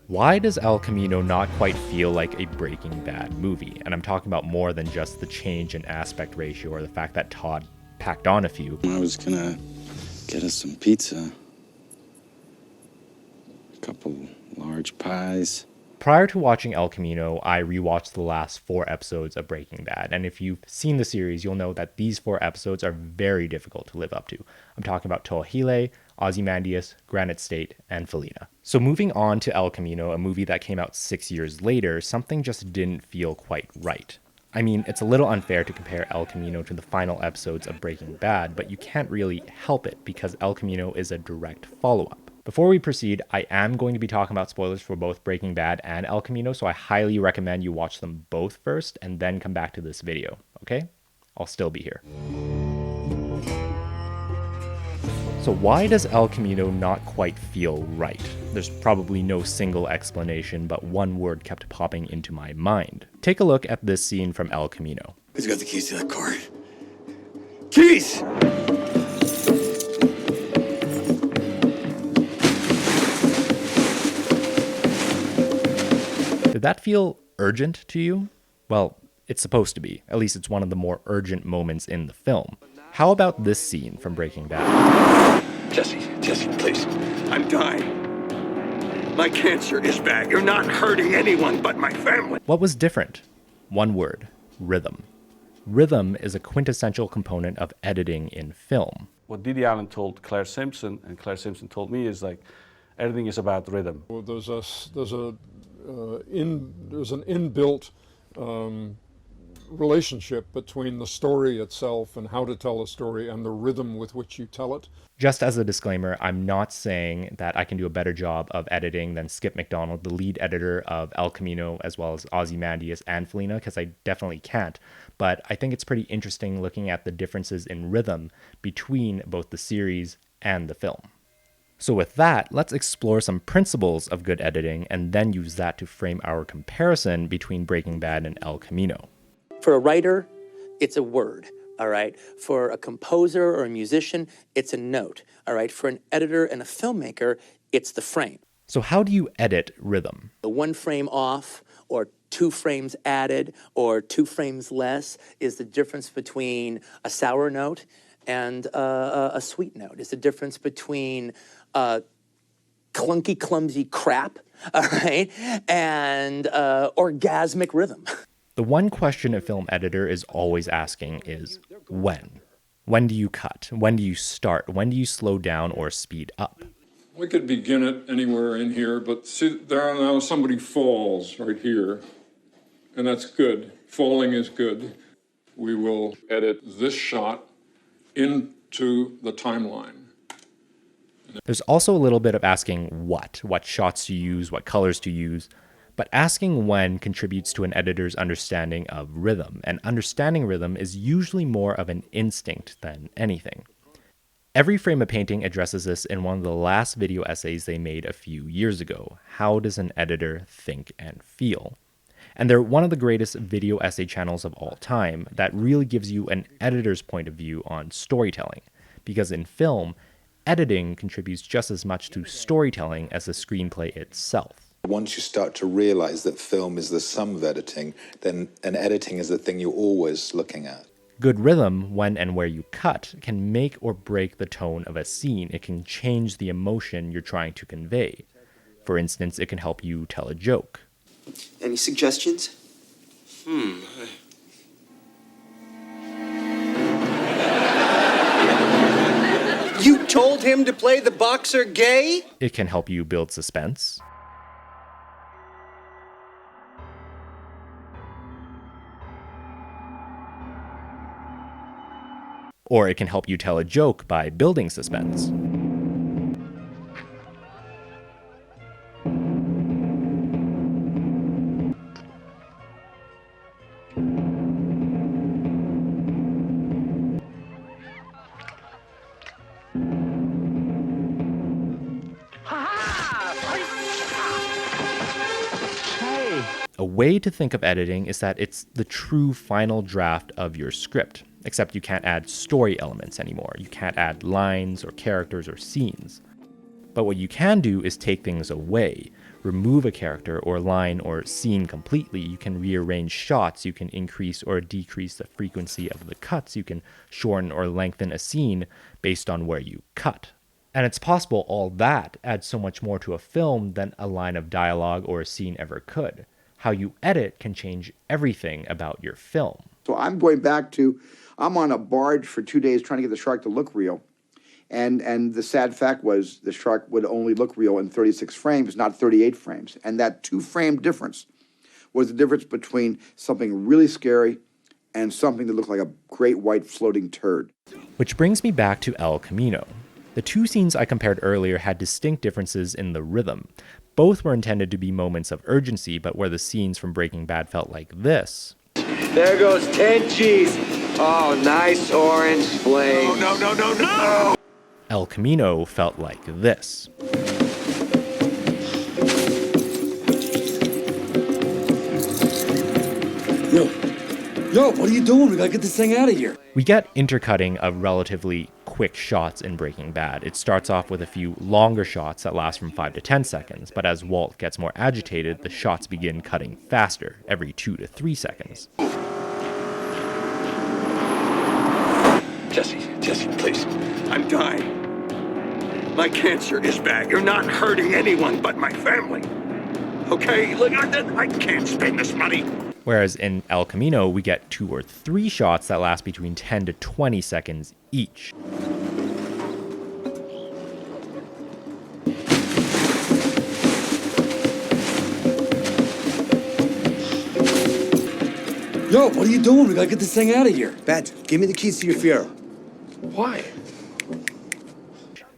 Why does El Camino not quite feel like a Breaking Bad movie? And I'm talking about more than just the change in aspect ratio or the fact that Todd packed on a few. I was gonna get us some pizza, a couple large pies. Prior to watching El Camino, I rewatched the last 4 episodes of Breaking Bad, and if you've seen the series, you'll know that these 4 episodes are very difficult to live up to. I'm talking about Toahile, Ozymandias, Granite State, and Felina. So moving on to El Camino, a movie that came out 6 years later, something just didn't feel quite right. I mean, it's a little unfair to compare El Camino to the final episodes of Breaking Bad, but you can't really help it because El Camino is a direct follow-up. Before we proceed, I am going to be talking about spoilers for both Breaking Bad and El Camino, so I highly recommend you watch them both first and then come back to this video, okay? I'll still be here. So why does El Camino not quite feel right? There's probably no single explanation, but one word kept popping into my mind. Take a look at this scene from El Camino. Who's got the keys to that car? Keys! Did that feel urgent to you? Well, it's supposed to be. At least it's one of the more urgent moments in the film. How about this scene from Breaking Bad? Jesse, please. I'm dying. My cancer is bad. You're not hurting anyone but my family. What was different? One word: rhythm. Rhythm is a quintessential component of editing in film. What Didi Allen told Claire Simpson, and Claire Simpson told me, is like, editing is about rhythm. Well, there's an inbuilt relationship between the story itself and how to tell a story and the rhythm with which you tell it. Just as a disclaimer, I'm not saying that I can do a better job of editing than Skip McDonald, the lead editor of El Camino, as well as Ozymandias and Felina, because I definitely can't. But I think it's pretty interesting looking at the differences in rhythm between both the series and the film. So with that, let's explore some principles of good editing and then use that to frame our comparison between Breaking Bad and El Camino. For a writer, it's a word, all right? For a composer or a musician, it's a note, all right? For an editor and a filmmaker, it's the frame. So how do you edit rhythm? The 1 frame off or 2 frames added or 2 frames less is the difference between a sour note and a sweet note. It's the difference between clunky, clumsy crap, all right, and orgasmic rhythm. The one question a film editor is always asking is when? When do you cut? When do you start? When do you slow down or speed up? We could begin it anywhere in here, but see, there now somebody falls right here, and that's good. Falling is good. We will edit this shot into the timeline. There's also a little bit of asking what shots to use, what colors to use, but asking when contributes to an editor's understanding of rhythm, and understanding rhythm is usually more of an instinct than anything. Every Frame a Painting addresses this in one of the last video essays they made a few years ago. How does an editor think and feel? And they're one of the greatest video essay channels of all time that really gives you an editor's point of view on storytelling, because in film, editing contributes just as much to storytelling as the screenplay itself. Once you start to realize that film is the sum of editing, then editing is the thing you're always looking at. Good rhythm, when and where you cut, can make or break the tone of a scene. It can change the emotion you're trying to convey. For instance, it can help you tell a joke. Any suggestions? You told him to play the boxer gay? It can help you build suspense. Or it can help you tell a joke by building suspense. A way to think of editing is that it's the true final draft of your script, except you can't add story elements anymore. You can't add lines or characters or scenes. But what you can do is take things away, remove a character or line or scene completely. You can rearrange shots, you can increase or decrease the frequency of the cuts, you can shorten or lengthen a scene based on where you cut. And it's possible all that adds so much more to a film than a line of dialogue or a scene ever could. How you edit can change everything about your film. So I'm going back to, I'm on a barge for 2 days trying to get the shark to look real. And the sad fact was the shark would only look real in 36 frames, not 38 frames. And that 2-frame difference was the difference between something really scary and something that looked like a great white floating turd. Which brings me back to El Camino. The two scenes I compared earlier had distinct differences in the rhythm. Both were intended to be moments of urgency, but where the scenes from Breaking Bad felt like this. There goes 10 G's. Oh, nice orange flame. Oh, no! El Camino felt like this. Yo, what are you doing? We gotta get this thing out of here. We get intercutting of relatively quick shots in Breaking Bad. It starts off with a few longer shots that last from 5 to 10 seconds, but as Walt gets more agitated, the shots begin cutting faster, every 2 to 3 seconds. Jesse, please. I'm dying. My cancer is bad. You're not hurting anyone but my family. Okay? Look, I can't spend this money. Whereas in El Camino, we get 2 or 3 shots that last between 10 to 20 seconds each. Yo, what are you doing? We gotta get this thing out of here. Bad, give me the keys to your Fiero. Why?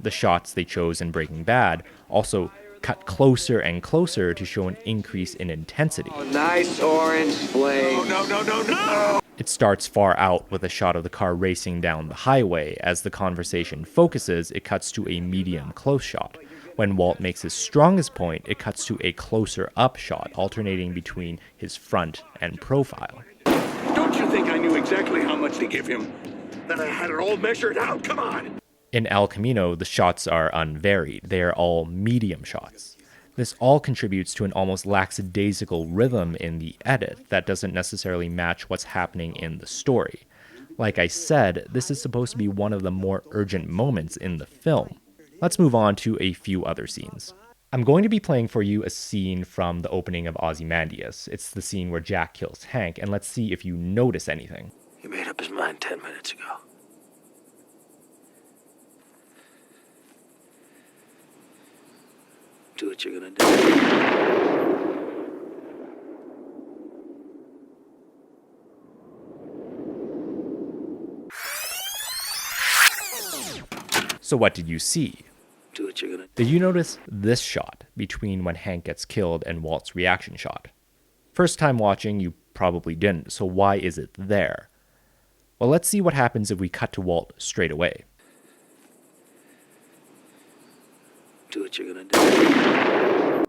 The shots they chose in Breaking Bad also cut closer and closer to show an increase in intensity. Oh, nice orange flame. Oh, no! It starts far out with a shot of the car racing down the highway. As the conversation focuses, it cuts to a medium close shot. When Walt makes his strongest point, it cuts to a closer up shot, alternating between his front and profile. Don't you think I knew exactly how much to give him? That I had it all measured out? Come on! In El Camino, the shots are unvaried. They are all medium shots. This all contributes to an almost lackadaisical rhythm in the edit that doesn't necessarily match what's happening in the story. Like I said, this is supposed to be one of the more urgent moments in the film. Let's move on to a few other scenes. I'm going to be playing for you a scene from the opening of Ozymandias. It's the scene where Jack kills Hank, and let's see if you notice anything. He made up his mind 10 minutes ago. Do what you're gonna do. So what did you see? Do what you're gonna do. Did you notice this shot between when Hank gets killed and Walt's reaction shot? First time watching, you probably didn't, so why is it there? Well, let's see what happens if we cut to Walt straight away. Do what you're gonna do.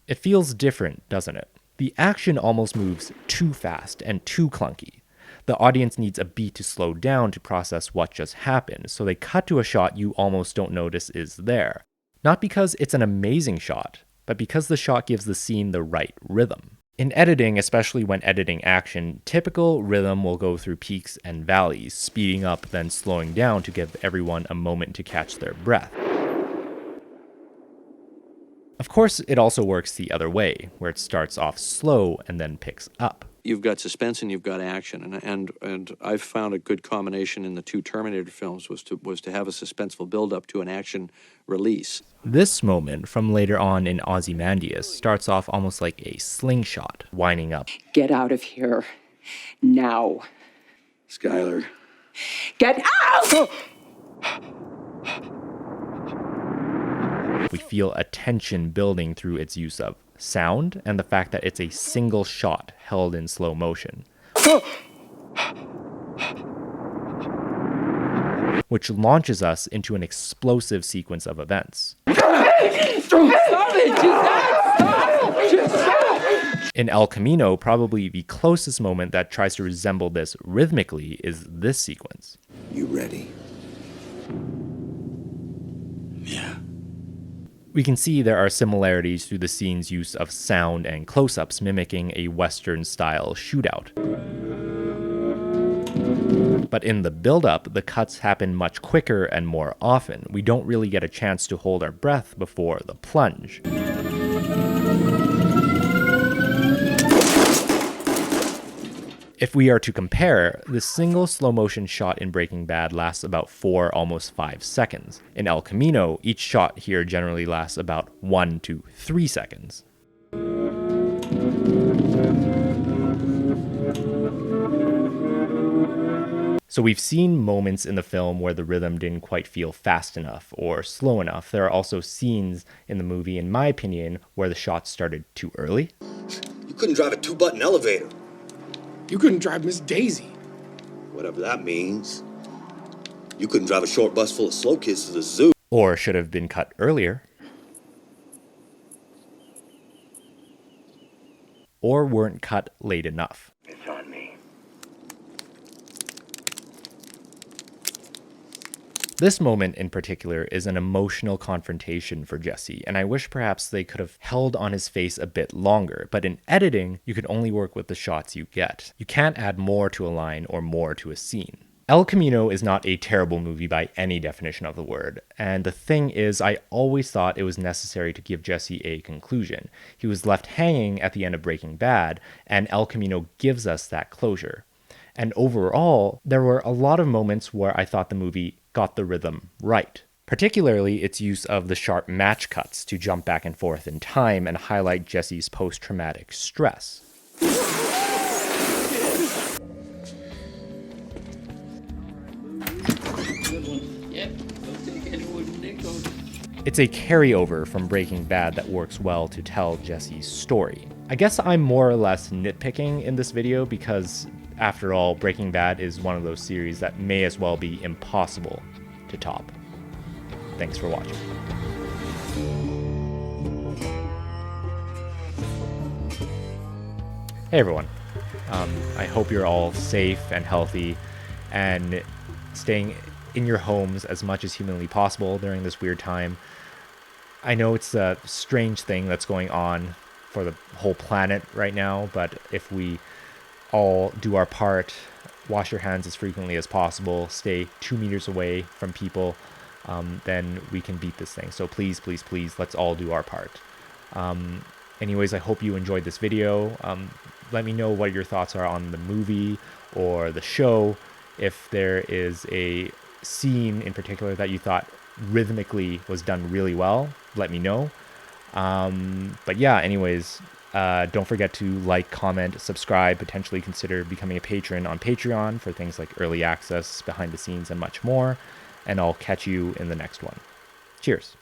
It feels different, doesn't it? The action almost moves too fast and too clunky. The audience needs a beat to slow down to process what just happened, so they cut to a shot you almost don't notice is there. Not because it's an amazing shot, but because the shot gives the scene the right rhythm. In editing, especially when editing action, typical rhythm will go through peaks and valleys, speeding up then slowing down to give everyone a moment to catch their breath. Of course, it also works the other way, where it starts off slow and then picks up. You've got suspense and you've got action, and I've found a good combination in the two Terminator films was to have a suspenseful build-up to an action release. This moment from later on in Ozymandias starts off almost like a slingshot, winding up. Get out of here. Now. Skyler. Get out! We feel a tension building through its use of sound and the fact that it's a single shot held in slow motion. Which launches us into an explosive sequence of events. In El Camino, probably the closest moment that tries to resemble this rhythmically is this sequence. You ready? Yeah. We can see there are similarities through the scene's use of sound and close-ups mimicking a Western-style shootout. But in the build-up, the cuts happen much quicker and more often. We don't really get a chance to hold our breath before the plunge. If we are to compare, the single slow motion shot in Breaking Bad lasts about 4, almost 5 seconds. In El Camino, each shot here generally lasts about 1 to 3 seconds. So we've seen moments in the film where the rhythm didn't quite feel fast enough or slow enough. There are also scenes in the movie, in my opinion, where the shots started too early. You couldn't drive a 2-button elevator. You couldn't drive Miss Daisy. Whatever that means. You couldn't drive a short bus full of slow kids to the zoo. Or should have been cut earlier. Or weren't cut late enough. It's on me. This moment in particular is an emotional confrontation for Jesse, and I wish perhaps they could have held on his face a bit longer, but in editing, you can only work with the shots you get. You can't add more to a line or more to a scene. El Camino is not a terrible movie by any definition of the word, and the thing is, I always thought it was necessary to give Jesse a conclusion. He was left hanging at the end of Breaking Bad, and El Camino gives us that closure. And overall, there were a lot of moments where I thought the movie got the rhythm right. Particularly its use of the sharp match cuts to jump back and forth in time and highlight Jesse's post-traumatic stress. It's a carryover from Breaking Bad that works well to tell Jesse's story. I guess I'm more or less nitpicking in this video because, after all, Breaking Bad is one of those series that may as well be impossible to top. Thanks for watching. Hey everyone. I hope you're all safe and healthy and staying in your homes as much as humanly possible during this weird time. I know it's a strange thing that's going on for the whole planet right now, but if we all do our part, wash your hands as frequently as possible, stay 2 meters away from people, then we can beat this thing. So please, please, please, let's all do our part. Anyways, I hope you enjoyed this video. Let me know what your thoughts are on the movie or the show. If there is a scene in particular that you thought rhythmically was done really well, let me know. But yeah, anyways, don't forget to like, comment, subscribe, potentially consider becoming a patron on Patreon for things like early access, behind the scenes, and much more. And I'll catch you in the next one. Cheers.